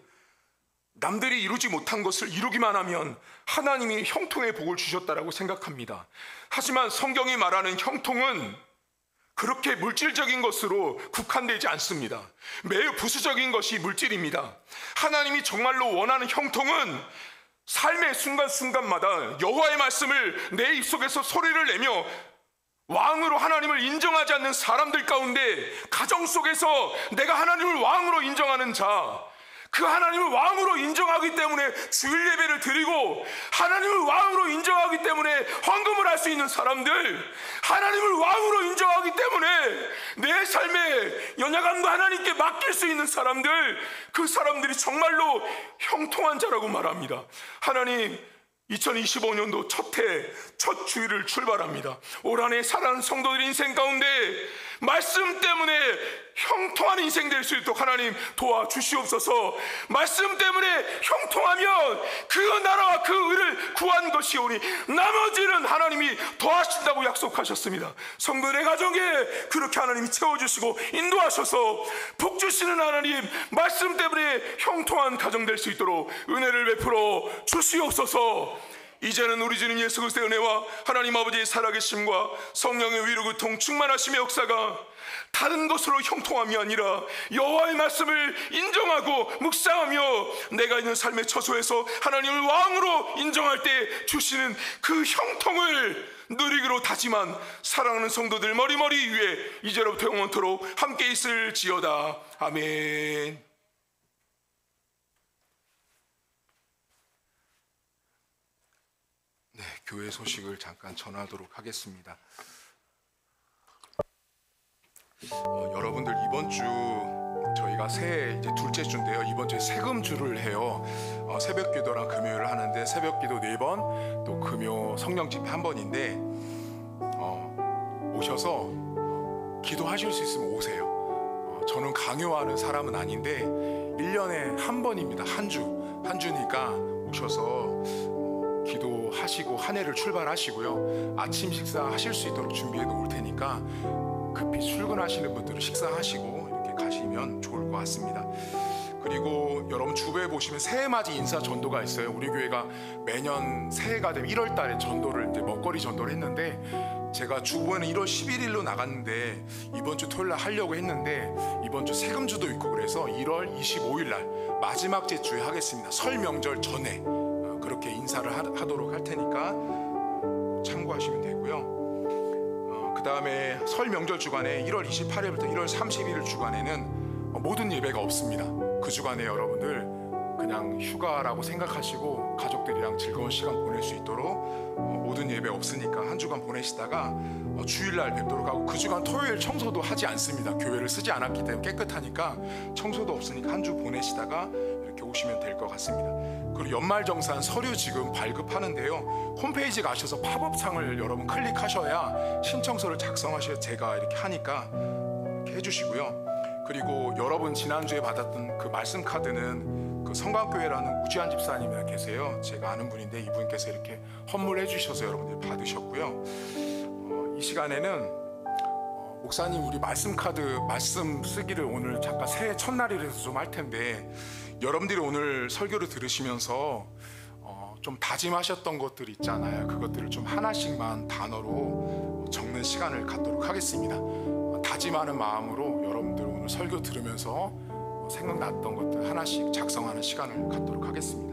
남들이 이루지 못한 것을 이루기만 하면 하나님이 형통의 복을 주셨다라고 생각합니다. 하지만 성경이 말하는 형통은 그렇게 물질적인 것으로 국한되지 않습니다. 매우 부수적인 것이 물질입니다. 하나님이 정말로 원하는 형통은 삶의 순간순간마다 여호와의 말씀을 내 입속에서 소리를 내며 왕으로 하나님을 인정하지 않는 사람들 가운데 가정 속에서 내가 하나님을 왕으로 인정하는 자, 그 하나님을 왕으로 인정하기 때문에 주일 예배를 드리고 하나님을 왕으로 인정하기 때문에 헌금을 할 수 있는 사람들, 하나님을 왕으로 인정하기 때문에 내 삶의 연약함도 하나님께 맡길 수 있는 사람들, 그 사람들이 정말로 형통한 자라고 말합니다. 하나님 2025년도 첫 주일을 출발합니다. 올 한 해 살아가는 성도들 인생 가운데 말씀 때문에 형통한 인생 될 수 있도록 하나님 도와주시옵소서. 말씀 때문에 형통하면 그 나라와 그 의를 구한 것이오니 나머지는 하나님이 더하신다고 약속하셨습니다. 성도들의 가정에 그렇게 하나님이 채워주시고 인도하셔서 복 주시는 하나님 말씀 때문에 형통한 가정 될 수 있도록 은혜를 베풀어 주시옵소서. 이제는 우리 주님 예수 그리스도의 은혜와 하나님 아버지의 살아계심과 성령의 위로 교통 충만하심의 역사가 다른 것으로 형통함이 아니라 여호와의 말씀을 인정하고 묵상하며 내가 있는 삶의 처소에서 하나님을 왕으로 인정할 때 주시는 그 형통을 누리기로 다짐한 사랑하는 성도들 머리머리 위에 이제로부터 영원토록 함께 있을지어다. 아멘. 네, 교회 소식을 잠깐 전하도록 하겠습니다. 여러분들 이번 주 저희가 새해 이제 둘째 주인데요. 이번 주에 세금주를 해요. 새벽 기도랑 금요일을 하는데 새벽 기도 4번, 또 금요 성령 집회 1번인데 오셔서 기도하실 수 있으면 오세요. 저는 강요하는 사람은 아닌데 1년에 한 번입니다. 한 주니까 오셔서 기도하시고 한 해를 출발하시고요. 아침 식사 하실 수 있도록 준비해 놓을 테니까 급히 출근하시는 분들은 식사하시고 이렇게 가시면 좋을 것 같습니다. 그리고 여러분 주변에 보시면 새해맞이 인사 전도가 있어요. 우리 교회가 매년 새해가 되면 1월 달에 전도를 이제 먹거리 전도를 했는데 제가 주보에는 1월 11일로 나갔는데 이번 주 토요일 날 하려고 했는데 이번 주 세금주도 있고 그래서 1월 25일 날 마지막 주에 하겠습니다. 설 명절 전에 그렇게 인사를 하도록 할 테니까 참고하시면 되고요. 그 다음에 설 명절 주간에 1월 28일부터 1월 31일 주간에는 모든 예배가 없습니다. 그 주간에 여러분들 그냥 휴가라고 생각하시고 가족들이랑 즐거운 시간 보낼 수 있도록 모든 예배 없으니까 한 주간 보내시다가 주일날 뵙도록 하고, 그 주간 토요일 청소도 하지 않습니다. 교회를 쓰지 않았기 때문에 깨끗하니까 청소도 없으니까 한 주 보내시다가 이렇게 오시면 될 것 같습니다. 그리고 연말정산 서류 지금 발급하는데요. 홈페이지 가셔서 팝업창을 여러분 클릭하셔야 신청서를 작성하셔야 제가 이렇게 하니까 이렇게 해주시고요. 그리고 여러분 지난주에 받았던 그 말씀 카드는 그 성광교회라는 우지한 집사님이 계세요. 제가 아는 분인데 이분께서 이렇게 헌물해 주셔서 여러분들 받으셨고요. 이 시간에는 목사님 우리 말씀 카드 말씀 쓰기를 오늘 잠깐 새해 첫날이라서 좀 할 텐데 여러분들이 오늘 설교를 들으시면서 좀 다짐하셨던 것들 있잖아요. 그것들을 좀 하나씩만 단어로 적는 시간을 갖도록 하겠습니다. 다짐하는 마음으로 여러분들 오늘 설교 들으면서 생각났던 것들 하나씩 작성하는 시간을 갖도록 하겠습니다.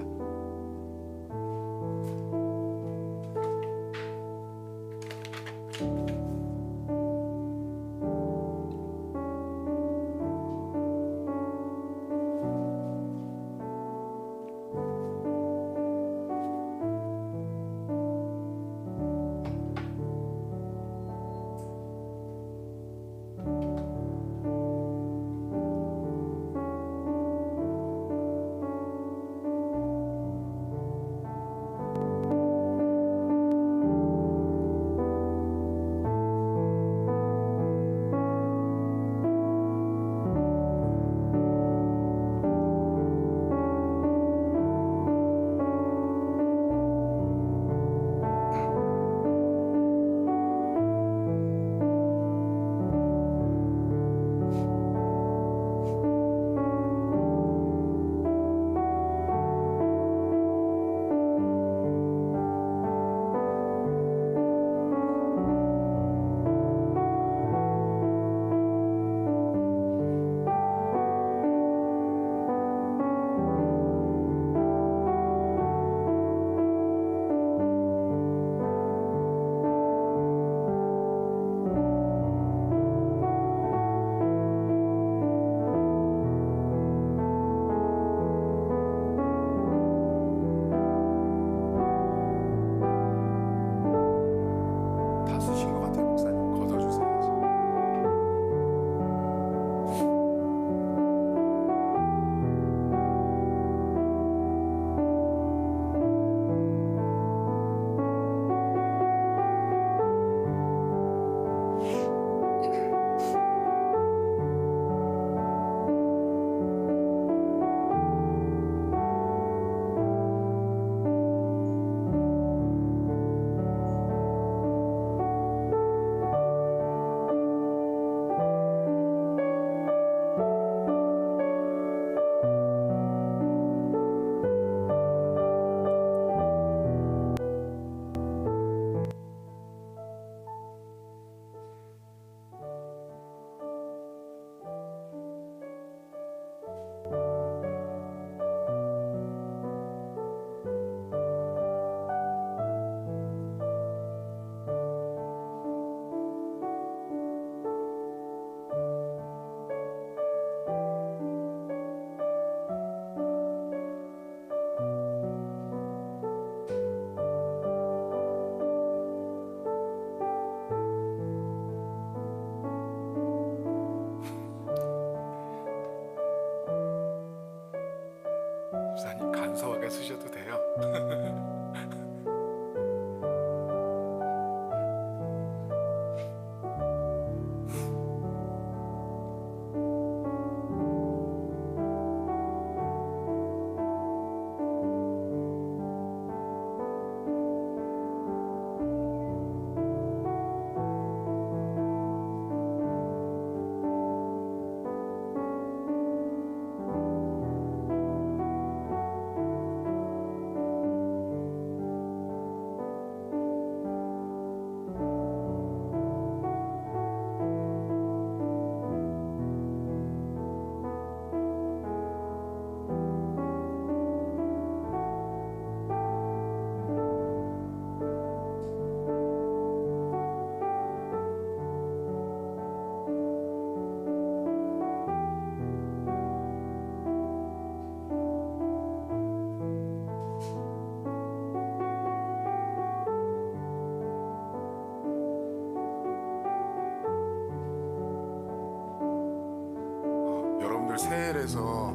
여러분들 새해에서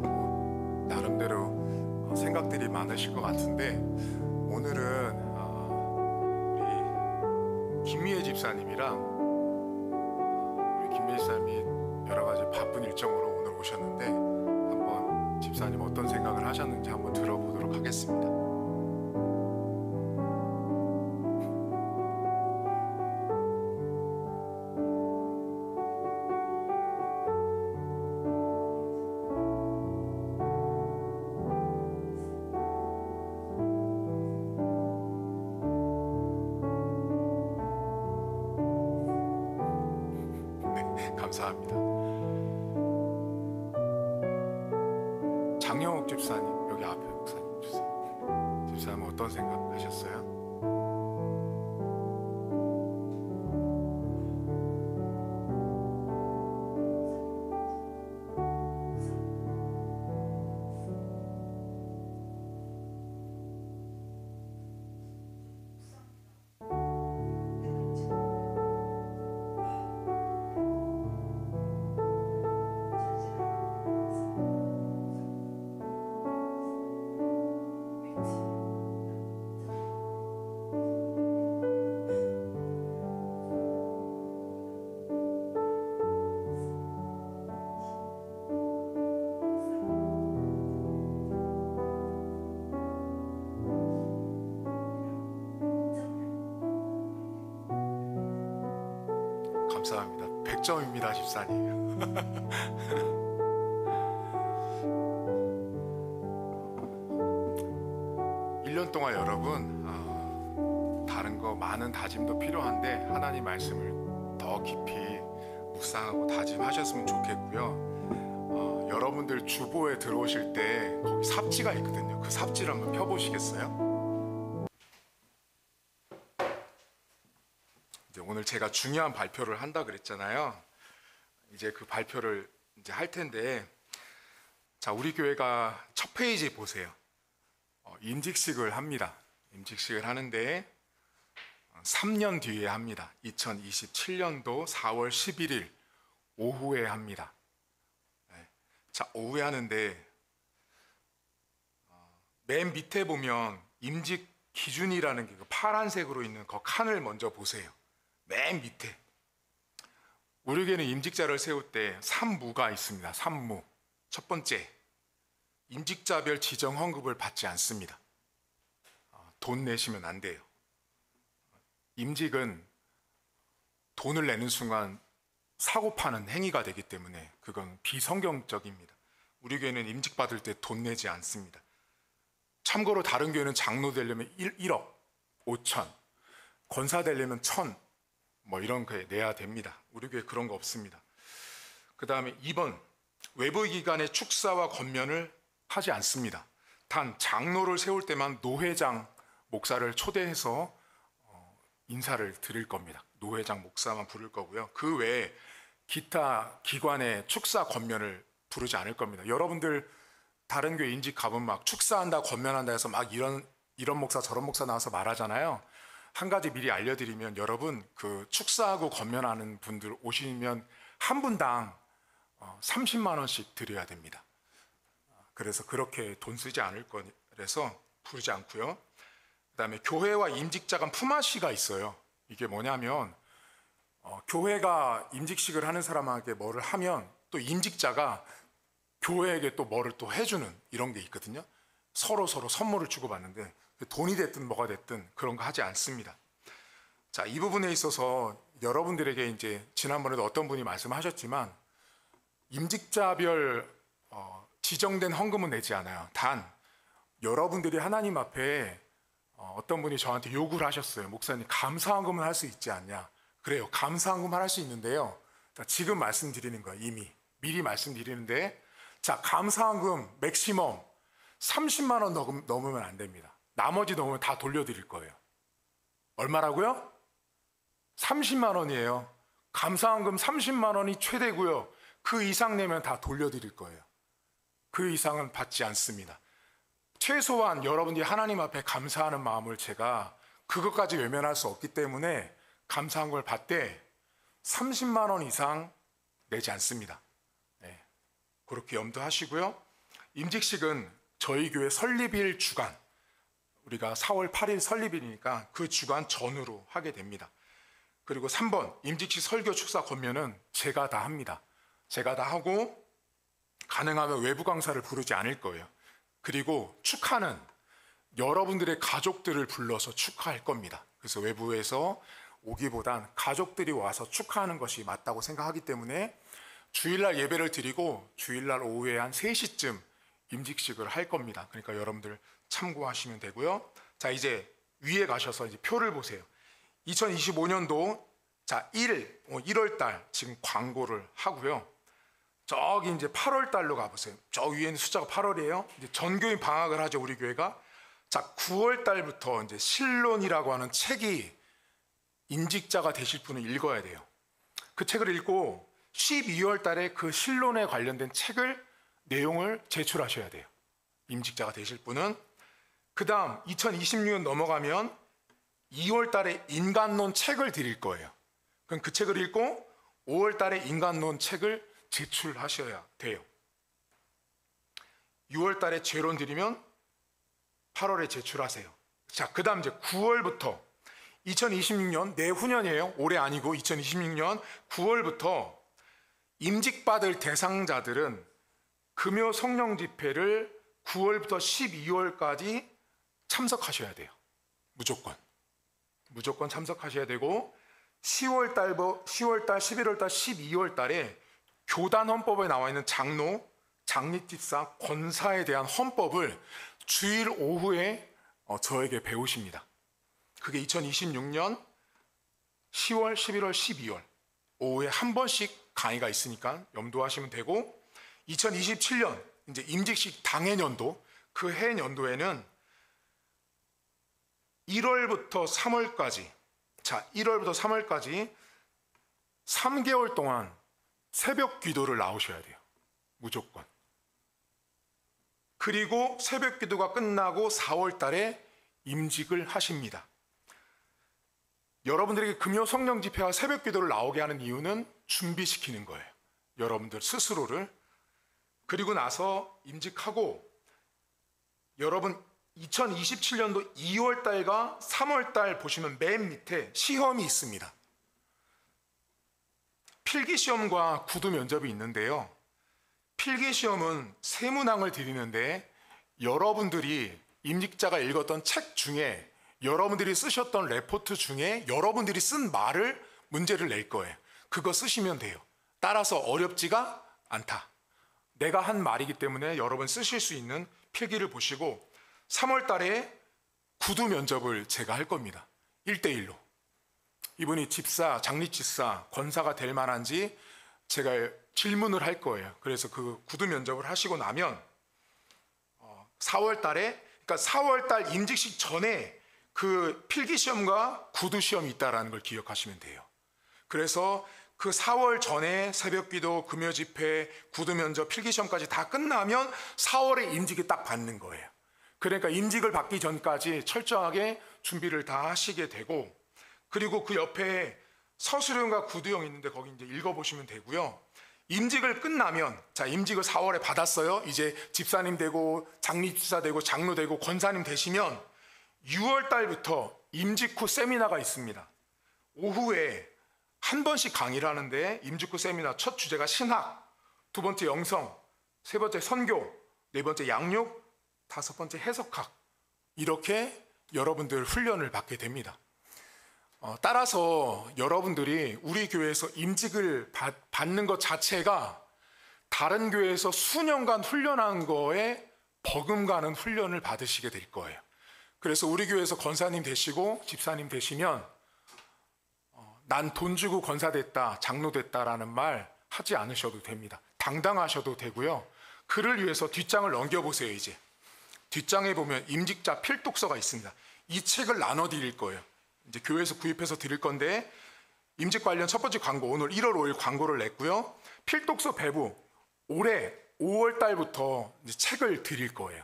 나름대로 생각들이 많으실 것 같은데 오늘은 우리 김미애 집사님이랑 우리 김미애 집사님이 여러 가지 바쁜 일정으로 오늘 오셨는데 한번 집사님 어떤 생각을 하셨는지 한번 들어보도록 하겠습니다. 감사합니다. 장영옥 집사님 여기 앞에 목사님 주세요. 집사님 어떤 생각하셨어요? 감사합니다. 100점입니다, 집사님. 1년 동안 여러분 다른 거 많은 다짐도 필요한데 하나님 말씀을 더 깊이 묵상하고 다짐하셨으면 좋겠고요. 여러분들 주보에 들어오실 때 거기 삽지가 있거든요. 그 삽지를 한번 펴보시겠어요? 오늘 제가 중요한 발표를 한다 그랬잖아요. 이제 그 발표를 이제 할 텐데, 자, 우리 교회가 첫 페이지 보세요. 임직식을 합니다. 임직식을 하는데 3년 뒤에 합니다. 2027년도 4월 11일 오후에 합니다. 네. 자, 오후에 하는데 맨 밑에 보면 임직 기준이라는 게 파란색으로 있는 그 칸을 먼저 보세요. 맨 밑에 우리 교회는 임직자를 세울 때 3무가 있습니다. 3무. 첫 번째, 임직자별 지정 헌금을 받지 않습니다. 돈 내시면 안 돼요. 임직은 돈을 내는 순간 사고 파는 행위가 되기 때문에 그건 비성경적입니다. 우리 교회는 임직 받을 때 돈 내지 않습니다. 참고로 다른 교회는 장로 되려면 1억 5천, 권사 되려면 1,000 뭐 이런 거 내야 됩니다. 우리 교회 그런 거 없습니다. 그 다음에 2번, 외부기관의 축사와 권면을 하지 않습니다. 단 장로를 세울 때만 노회장 목사를 초대해서 인사를 드릴 겁니다. 노회장 목사만 부를 거고요. 그 외에 기타 기관의 축사 권면을 부르지 않을 겁니다. 여러분들 다른 교회 인직 가면 막 축사한다 권면한다 해서 막 이런 목사 저런 목사 나와서 말하잖아요. 한 가지 미리 알려드리면, 여러분 그 축사하고 권면하는 분들 오시면 한 분당 30만 원씩 드려야 됩니다. 그래서 그렇게 돈 쓰지 않을 거라서 부르지 않고요. 그다음에 교회와 임직자 간 품앗이가 있어요. 이게 뭐냐면 교회가 임직식을 하는 사람에게 뭐를 하면 또 임직자가 교회에게 또 뭐를 또 해주는 이런 게 있거든요. 서로 선물을 주고받는데 돈이 됐든 뭐가 됐든 그런 거 하지 않습니다. 자, 이 부분에 있어서 여러분들에게 이제 지난번에도 어떤 분이 말씀하셨지만 임직자별 지정된 헌금은 내지 않아요. 단 여러분들이 하나님 앞에 어떤 분이 저한테 요구를 하셨어요. 목사님, 감사헌금은 할 수 있지 않냐? 그래요. 감사헌금 할 수 있는데요. 자, 지금 말씀드리는 거예요. 이미 미리 말씀드리는데, 자, 감사헌금 맥시멈 30만 원 넘으면 안 됩니다. 나머지 넘으면 다 돌려드릴 거예요. 얼마라고요? 30만 원이에요. 감사헌금 30만 원이 최대고요. 그 이상 내면 다 돌려드릴 거예요. 그 이상은 받지 않습니다. 최소한 여러분들이 하나님 앞에 감사하는 마음을 제가 그것까지 외면할 수 없기 때문에 감사한 걸 받되 30만 원 이상 내지 않습니다. 네, 그렇게 염두하시고요. 임직식은 저희 교회 설립일 주간, 우리가 4월 8일 설립일이니까 그 주간 전후로 하게 됩니다. 그리고 3번, 임직식 설교 축사 권면은 제가 다 합니다. 제가 다 하고 가능하면 외부 강사를 부르지 않을 거예요. 그리고 축하는 여러분들의 가족들을 불러서 축하할 겁니다. 그래서 외부에서 오기보단 가족들이 와서 축하하는 것이 맞다고 생각하기 때문에 주일날 예배를 드리고 주일날 오후에 한 3시쯤 임직식을 할 겁니다. 그러니까 여러분들 참고하시면 되고요. 자, 이제 위에 가셔서 이제 표를 보세요. 2025년도 자 1월 달 지금 광고를 하고요. 저기 이제 8월 달로 가보세요. 저 위에는 숫자가 8월이에요. 이제 전교인 방학을 하죠, 우리 교회가. 자, 9월 달부터 이제 신론이라고 하는 책이 임직자가 되실 분은 읽어야 돼요. 그 책을 읽고 12월 달에 그 신론에 관련된 책을 내용을 제출하셔야 돼요. 임직자가 되실 분은. 그 다음 2026년 넘어가면 2월 달에 인간론 책을 드릴 거예요. 그럼 그 책을 읽고 5월 달에 인간론 책을 제출하셔야 돼요. 6월 달에 죄론 드리면 8월에 제출하세요. 자, 그 다음 이제 9월부터 2026년 내후년이에요. 올해 아니고 2026년 9월부터 임직받을 대상자들은 금요 성령 집회를 9월부터 12월까지 참석하셔야 돼요. 무조건 참석하셔야 되고 10월 달, 11월 달, 12월 달에 교단 헌법에 나와 있는 장로, 장립집사, 권사에 대한 헌법을 주일 오후에 저에게 배우십니다. 그게 2026년 10월, 11월, 12월 오후에 한 번씩 강의가 있으니까 염두하시면 되고 2027년 이제 임직식 당해년도 그 해년도에는 1월부터 3월까지 3개월 동안 새벽 기도를 나오셔야 돼요. 무조건. 그리고 새벽 기도가 끝나고 4월 달에 임직을 하십니다. 여러분들에게 금요 성령 집회와 새벽 기도를 나오게 하는 이유는 준비시키는 거예요. 여러분들 스스로를. 그리고 나서 임직하고 여러분 2027년도 2월 달과 3월 달 보시면 맨 밑에 시험이 있습니다. 필기시험과 구두 면접이 있는데요. 필기시험은 세문항을 드리는데 여러분들이 임직자가 읽었던 책 중에 여러분들이 쓰셨던 레포트 중에 여러분들이 쓴 말을 문제를 낼 거예요. 그거 쓰시면 돼요. 따라서 어렵지가 않다. 내가 한 말이기 때문에 여러분 쓰실 수 있는 필기를 보시고 3월 달에 구두 면접을 제가 할 겁니다. 1대1로. 이분이 집사, 장립집사, 권사가 될 만한지 제가 질문을 할 거예요. 그래서 그 구두 면접을 하시고 나면 4월 달에, 그러니까 4월 달 임직식 전에 그 필기시험과 구두시험이 있다는 걸 기억하시면 돼요. 그래서 그 4월 전에 새벽기도, 금요집회, 구두면접, 필기시험까지 다 끝나면 4월에 임직이 딱 받는 거예요. 그러니까 임직을 받기 전까지 철저하게 준비를 다 하시게 되고, 그리고 그 옆에 서술형과 구두형 있는데 거기 이제 읽어보시면 되고요. 임직을 끝나면, 자, 임직을 4월에 받았어요. 이제 집사님 되고 장립집사 되고 장로 되고 권사님 되시면 6월 달부터 임직 후 세미나가 있습니다. 오후에 한 번씩 강의를 하는데 임직 후 세미나 첫 주제가 신학, 두 번째 영성, 세 번째 선교, 네 번째 양육, 다섯 번째 해석학, 이렇게 여러분들 훈련을 받게 됩니다. 따라서 여러분들이 우리 교회에서 임직을 받는 것 자체가 다른 교회에서 수년간 훈련한 거에 버금가는 훈련을 받으시게 될 거예요. 그래서 우리 교회에서 권사님 되시고 집사님 되시면 난 돈 주고 권사 됐다, 장로 됐다라는 말 하지 않으셔도 됩니다. 당당하셔도 되고요. 그를 위해서 뒷장을 넘겨보세요. 이제 뒷장에 보면 임직자 필독서가 있습니다. 이 책을 나눠 드릴 거예요. 이제 교회에서 구입해서 드릴 건데, 임직 관련 첫 번째 광고, 오늘 1월 5일 광고를 냈고요. 필독서 배부, 올해 5월 달부터 이제 책을 드릴 거예요.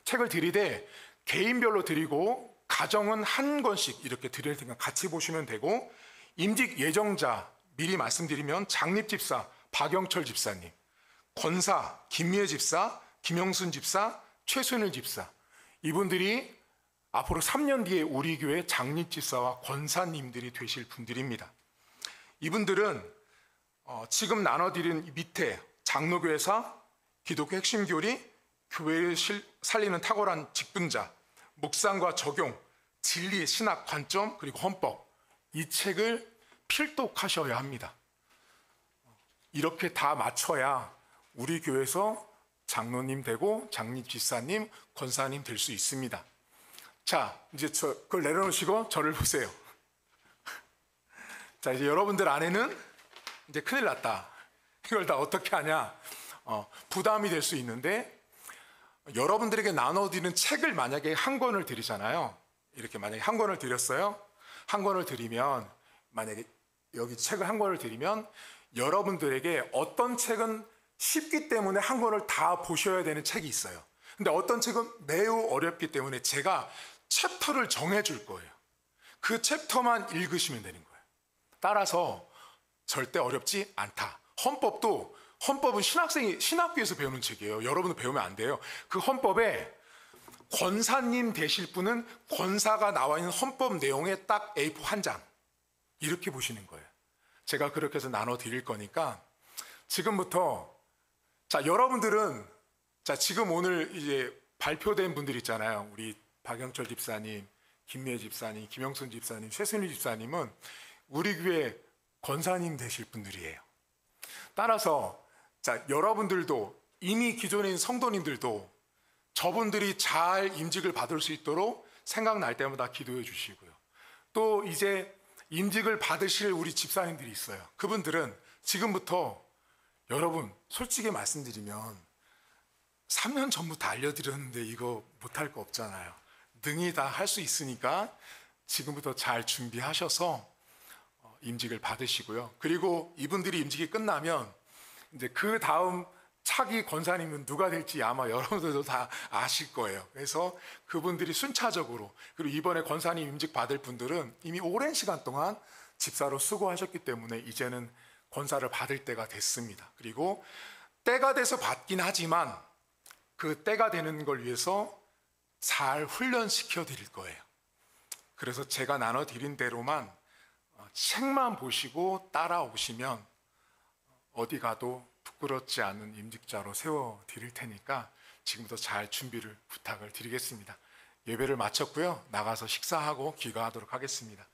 책을 드리되 개인별로 드리고 가정은 한 권씩 이렇게 드릴 테니까 같이 보시면 되고, 임직 예정자 미리 말씀드리면 장립집사 박영철 집사님, 권사 김미애 집사, 김영순 집사, 최순일 집사, 이분들이 앞으로 3년 뒤에 우리 교회 장립집사와 권사님들이 되실 분들입니다. 이분들은 지금 나눠드린 밑에 장로교회사, 기독교 핵심 교리, 교회를 살리는 탁월한 직분자, 묵상과 적용, 진리, 신학, 관점, 그리고 헌법, 이 책을 필독하셔야 합니다. 이렇게 다 맞춰야 우리 교회에서 장로님 되고 장립집사님, 권사님 될 수 있습니다. 자, 이제 그걸 내려놓으시고 저를 보세요. 자, 이제 여러분들 안에는 이제 큰일 났다. 이걸 다 어떻게 하냐? 부담이 될 수 있는데, 여러분들에게 나눠드리는 책을 만약에 한 권을 드리잖아요. 이렇게 만약에 한 권을 드렸어요. 한 권을 드리면, 만약에 여기 책을 한 권을 드리면 여러분들에게 어떤 책은 쉽기 때문에 한 권을 다 보셔야 되는 책이 있어요. 근데 어떤 책은 매우 어렵기 때문에 제가 챕터를 정해줄 거예요. 그 챕터만 읽으시면 되는 거예요. 따라서 절대 어렵지 않다. 헌법은 신학교에서 배우는 책이에요. 여러분도 배우면 안 돼요. 그 헌법에 권사님 되실 분은 권사가 나와 있는 헌법 내용에 딱 A4 한 장, 이렇게 보시는 거예요. 제가 그렇게 해서 나눠 드릴 거니까 지금부터, 자, 여러분들은, 자, 지금 오늘 이제 발표된 분들 있잖아요. 우리 박영철 집사님, 김미애 집사님, 김영순 집사님, 최순희 집사님은 우리 교회 권사님 되실 분들이에요. 따라서, 자, 여러분들도, 이미 기존에 있는 성도님들도 저분들이 잘 임직을 받을 수 있도록 생각날 때마다 기도해 주시고요. 또 이제 임직을 받으실 우리 집사님들이 있어요. 그분들은 지금부터, 여러분 솔직히 말씀드리면 3년 전부터 알려드렸는데 이거 못할 거 없잖아요. 능히 다 할 수 있으니까 지금부터 잘 준비하셔서 임직을 받으시고요. 그리고 이분들이 임직이 끝나면 이제 그 다음 차기 권사님은 누가 될지 아마 여러분들도 다 아실 거예요. 그래서 그분들이 순차적으로, 그리고 이번에 권사님 임직 받을 분들은 이미 오랜 시간 동안 집사로 수고하셨기 때문에 이제는 권사를 받을 때가 됐습니다. 그리고 때가 돼서 받긴 하지만 그 때가 되는 걸 위해서 잘 훈련시켜 드릴 거예요. 그래서 제가 나눠 드린 대로만 책만 보시고 따라오시면 어디 가도 부끄럽지 않은 임직자로 세워 드릴 테니까 지금부터 잘 준비를 부탁을 드리겠습니다. 예배를 마쳤고요. 나가서 식사하고 귀가하도록 하겠습니다.